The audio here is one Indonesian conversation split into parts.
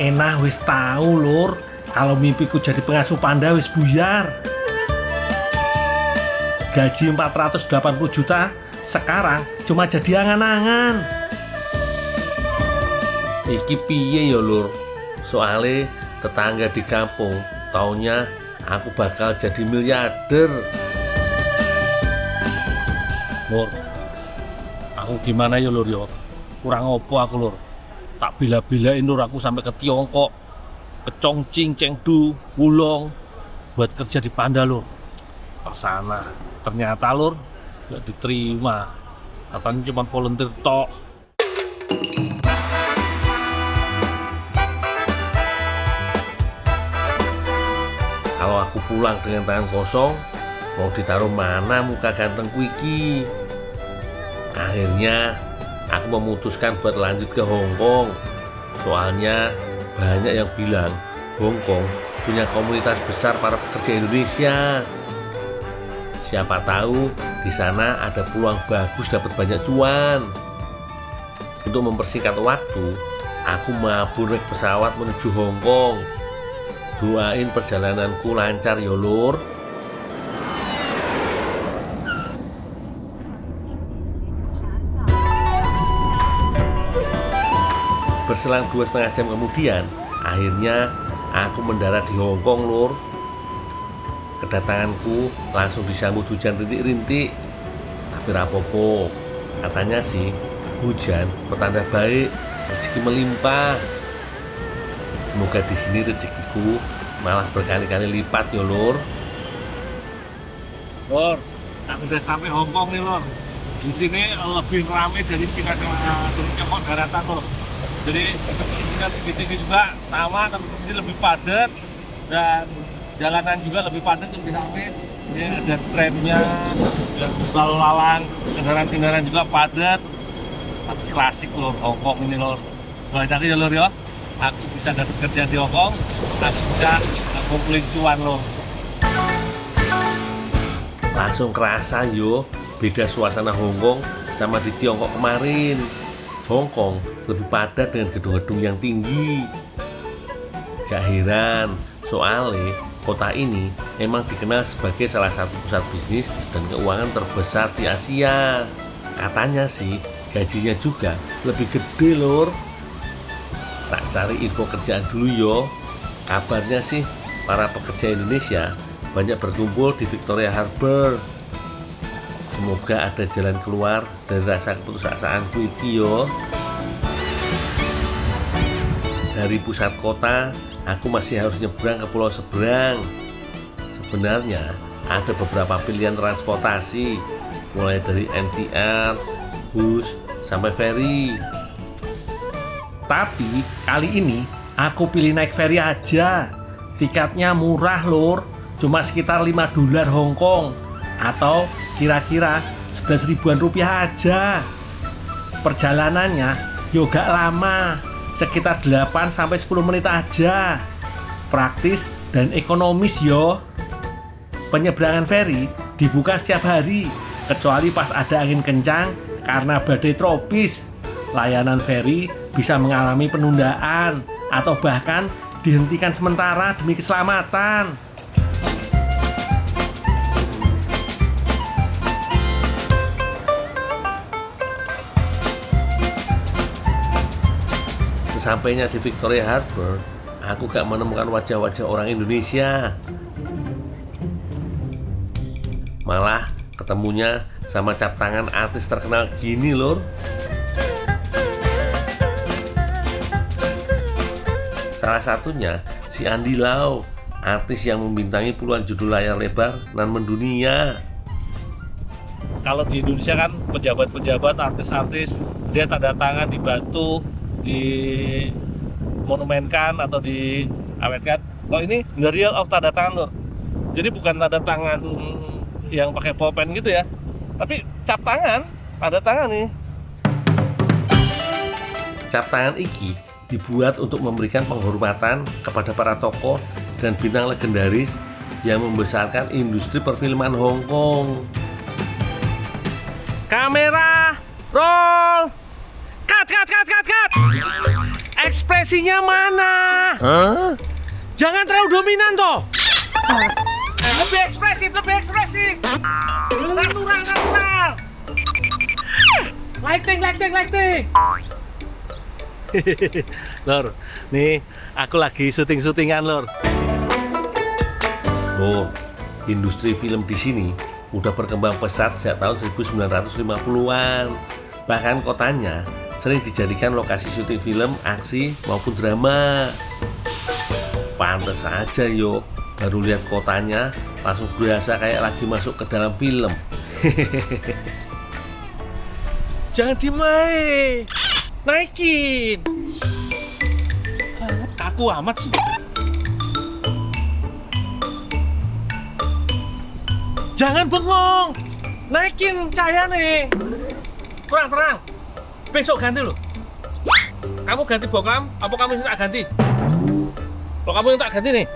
Enah wis tahu lur, kalau mimpiku jadi pengasuh panda wis buyar. Gaji 480 juta, sekarang cuma jadi angan-angan. Iki piye ya lur? Soale tetangga di kampung taunya aku bakal jadi miliarder. Lur, aku gimana ya lur ya? Kurang opo aku lur? Tak bila-bilain lur aku sampai ke Tiongkok, ke Chongqing, Chengdu, Wulong buat kerja di Panda lur. Ke sana, ternyata lur gak diterima. Katanya cuma volunteer tok. Kalau aku pulang dengan tangan kosong, mau ditaruh mana muka gantengku iki? Akhirnya aku memutuskan buat lanjut ke Hong Kong. Soalnya banyak yang bilang Hong Kong punya komunitas besar para pekerja Indonesia. Siapa tahu di sana ada peluang bagus dapat banyak cuan. Untuk mempersingkat waktu, aku mabur naik pesawat menuju Hong Kong. Doain perjalananku lancar ya lur. Berselang 2,5 jam kemudian, akhirnya aku mendarat di Hong Kong lur. Kedatanganku langsung disambut hujan rintik-rintik. Tapi rapopo, katanya sih hujan pertanda baik, rezeki melimpah. Semoga di sini rezekiku malah berkali-kali lipat ya lur. Lur, aku udah sampai Hong Kong nih lur. Di sini lebih ramai dari Tiongkok daratan lur. Jadi di sini juga sama, tapi di sini lebih padat dan jalanan juga lebih padat lebih ramai. Ini ada trennya, lalu lalang, kendaraan-kendaraan juga padat. Tapi klasik lur, Hong Kong ini lur. Banyak ya lur ya. Aku bisa dapat kerja di Hong Kong, aku bisa ngumpulin cuan lur. Langsung kerasa yo beda suasana Hong Kong sama di Tiongkok kemarin. Hong Kong lebih padat dengan gedung-gedung yang tinggi. Gak heran, soalnya kota ini memang dikenal sebagai salah satu pusat bisnis dan keuangan terbesar di Asia. Katanya sih gajinya juga lebih gede lur. Tak cari info kerjaan dulu yo. Kabarnya sih para pekerja Indonesia banyak berkumpul di Victoria Harbour. Semoga ada jalan keluar dari rasa keputusasaanku iki yo. Dari pusat kota, aku masih harus nyebrang ke pulau seberang. Sebenarnya ada beberapa pilihan transportasi, mulai dari MTR, bus, sampai ferry. Tapi kali ini aku pilih naik ferry aja. Tiketnya murah lur, cuma sekitar $5 Hong Kong atau kira-kira 11 ribuan rupiah aja. Perjalanannya juga lama, sekitar 8-10 menit aja. Praktis dan ekonomis yo. Penyeberangan feri dibuka setiap hari, kecuali pas ada angin kencang karena badai tropis. Layanan feri bisa mengalami penundaan atau bahkan dihentikan sementara demi keselamatan. Sesampainya di Victoria Harbour, aku gak menemukan wajah-wajah orang Indonesia. Malah ketemunya sama cap tangan artis terkenal gini lor. Salah satunya si Andy Lau, artis yang membintangi puluhan judul layar lebar nan mendunia. Kalau di Indonesia kan pejabat-pejabat, artis-artis dia tanda tangan di batu, di monumenkan atau diawetkan. Kalau ini the real of tanda tangan loh. Jadi bukan tanda tangan yang pakai pulpen gitu ya, tapi cap tangan, tanda tangan nih. Cap tangan iki dibuat untuk memberikan penghormatan kepada para tokoh dan bintang legendaris yang membesarkan industri perfilman Hong Kong. Kamera, roll, cut. Ekspresinya mana? Jangan terlalu dominan toh. Lebih ekspresif. Natural. Lighting. Lor, nih aku lagi syuting-syutingan, Lor. Lor, industri film di sini udah berkembang pesat sejak tahun 1950-an. Bahkan kotanya sering dijadikan lokasi syuting film, aksi maupun drama. Pantes aja yo, baru lihat kotanya langsung berasa kayak lagi masuk ke dalam film. Jangan dimai, naikin. Kaku amat sih. Jangan bengong, naikin cahaya nih. Kurang terang. Besok ganti loh. Kamu ganti bokam, apa kamu minta ganti? Kalau kamu minta ganti nih.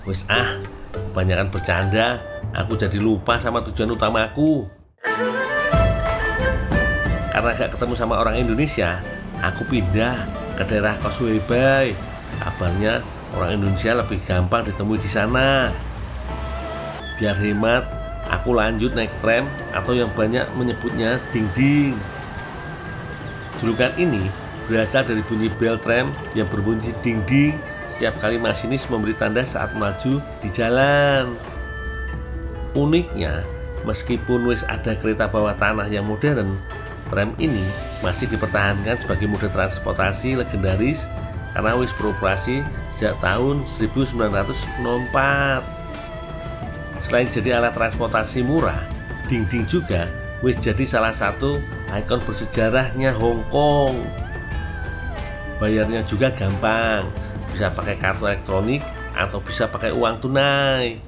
Wis kebanyakan bercanda, aku jadi lupa sama tujuan utamaku. Karena gak ketemu sama orang Indonesia, aku pindah ke daerah Causeway Bay. Kabarnya orang Indonesia lebih gampang ditemui di sana. Biar hemat, aku lanjut naik tram atau yang banyak menyebutnya ding-ding. Julukan ini berasal dari bunyi bel tram yang berbunyi ding-ding setiap kali masinis memberi tanda saat melaju di jalan. Uniknya, meskipun wis ada kereta bawah tanah yang modern, tram ini masih dipertahankan sebagai moda transportasi legendaris karena wis beroperasi sejak tahun 1904. Selain jadi alat transportasi murah, ding-ding juga wis jadi salah satu ikon bersejarahnya Hong Kong. Bayarnya juga gampang, bisa pakai kartu elektronik atau bisa pakai uang tunai.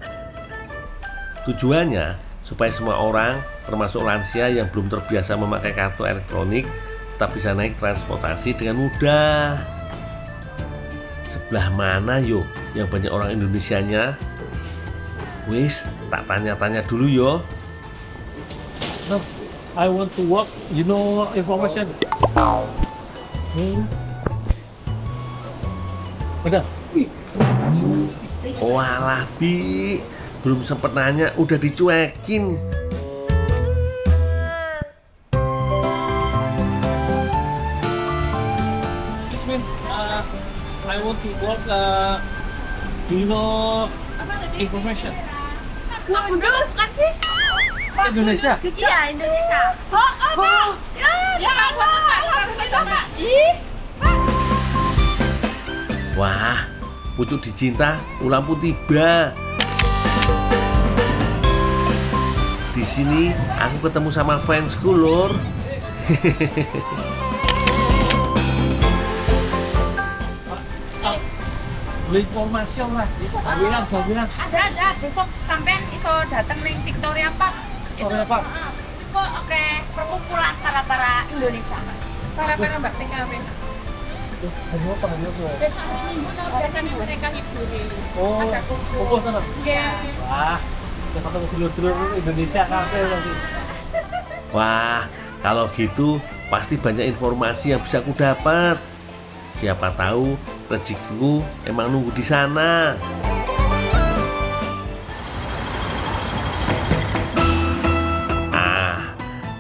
Tujuannya supaya semua orang, termasuk lansia yang belum terbiasa memakai kartu elektronik, tetap bisa naik transportasi dengan mudah. Sebelah mana yo yang banyak orang Indonesianya? Wis, tak tanya-tanya dulu yo. No, I want to work, you know information. Udah. Walah Bi, belum sempet nanya udah dicuekin. Excuse me, I want to work, do you know information? Gundul bukan sih? Indonesia? Iya, Indonesia. Pak. Ya, Pak. Ih. Wah, pucuk dicinta, ulang pun tiba. Di sini aku ketemu sama fansku, Lur. Beli informasi lah. Bilang. Ada. Besok sampean iso dateng ning Victoria Park. Victoria Park? Itu oke, perkumpulan para Indonesia. Para Mbak TKW. Hari apa? Besok minggu biasanya mereka hiburin. Oh, Ada kumpul sana. Iya. Wah, kita ketemu dulur-dulur Indonesia kafe lagi. Wah, kalau gitu pasti banyak informasi yang bisa aku dapat. Siapa tahu rezekiku emang nunggu di sana.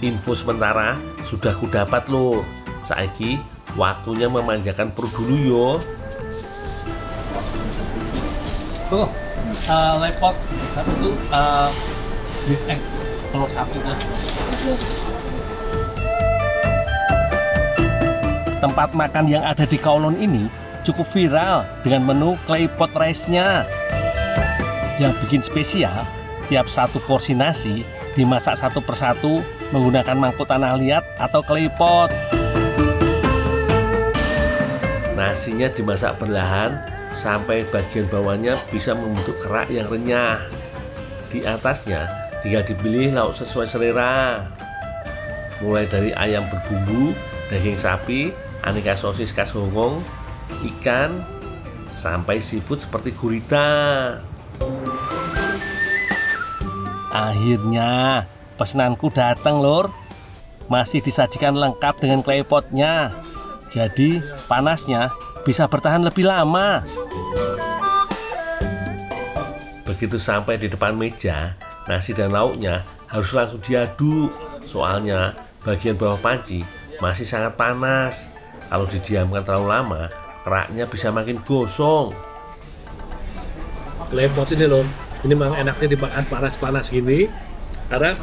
Info sementara sudah ku dapat loh. Saiki waktunya memanjakan perut dulu yo. Tuh, lepot apa tuh? Beef egg telur sapinya. Tempat makan yang ada di Kowloon ini cukup viral dengan menu claypot rice-nya. Yang bikin spesial, tiap satu porsi nasi dimasak satu persatu menggunakan mangkuk tanah liat atau claypot. Nasinya dimasak perlahan sampai bagian bawahnya bisa membentuk kerak yang renyah. Di atasnya tinggal dipilih lauk sesuai selera. Mulai dari ayam berbumbu, daging sapi, aneka sosis khas Hongkong, ikan, sampai seafood seperti gurita. Akhirnya pesananku datang, Lur. masih disajikan lengkap dengan klepotnya. Jadi panasnya bisa bertahan lebih lama. Begitu sampai di depan meja, nasi dan lauknya harus langsung diaduk. Soalnya bagian bawah panci masih sangat panas. Kalau didiamkan terlalu lama, keraknya bisa makin gosong. Klepot ini loh, ini memang enaknya dimakan panas-panas gini karena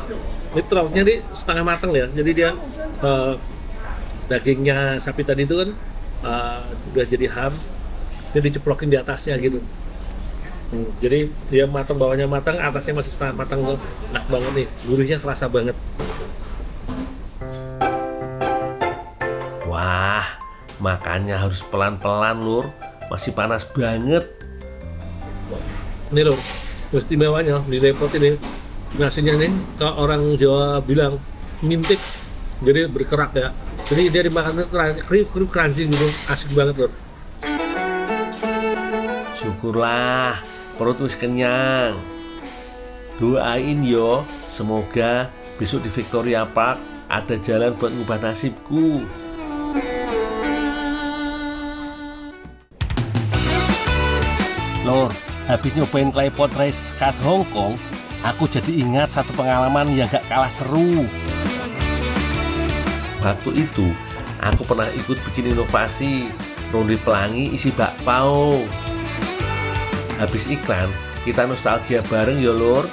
ini lauknya nih setengah matang ya, jadi dia dagingnya sapi tadi itu kan udah jadi ham, dia diceplokin di atasnya gitu. Jadi dia matang, bawahnya matang, atasnya masih setengah matang tuh, enak banget nih, gurihnya terasa banget. Wah, makannya harus pelan-pelan lur, masih panas banget. Ini loh, istimewanya di depot ini nasinya nih, kalau orang Jawa bilang mintik, jadi berkerak ya. Jadi dia dimakan kriuk crunchy gitu, asik banget loh. Syukurlah, perut wis kenyang. Doain yo, semoga besok di Victoria Park ada jalan buat ngubah nasibku. Lor, habis nyobain claypot rice khas Hong Kong, aku jadi ingat satu pengalaman yang gak kalah seru. Waktu itu, aku pernah ikut bikin inovasi ronde pelangi isi bakpao. Habis iklan, kita nostalgia bareng ya lor.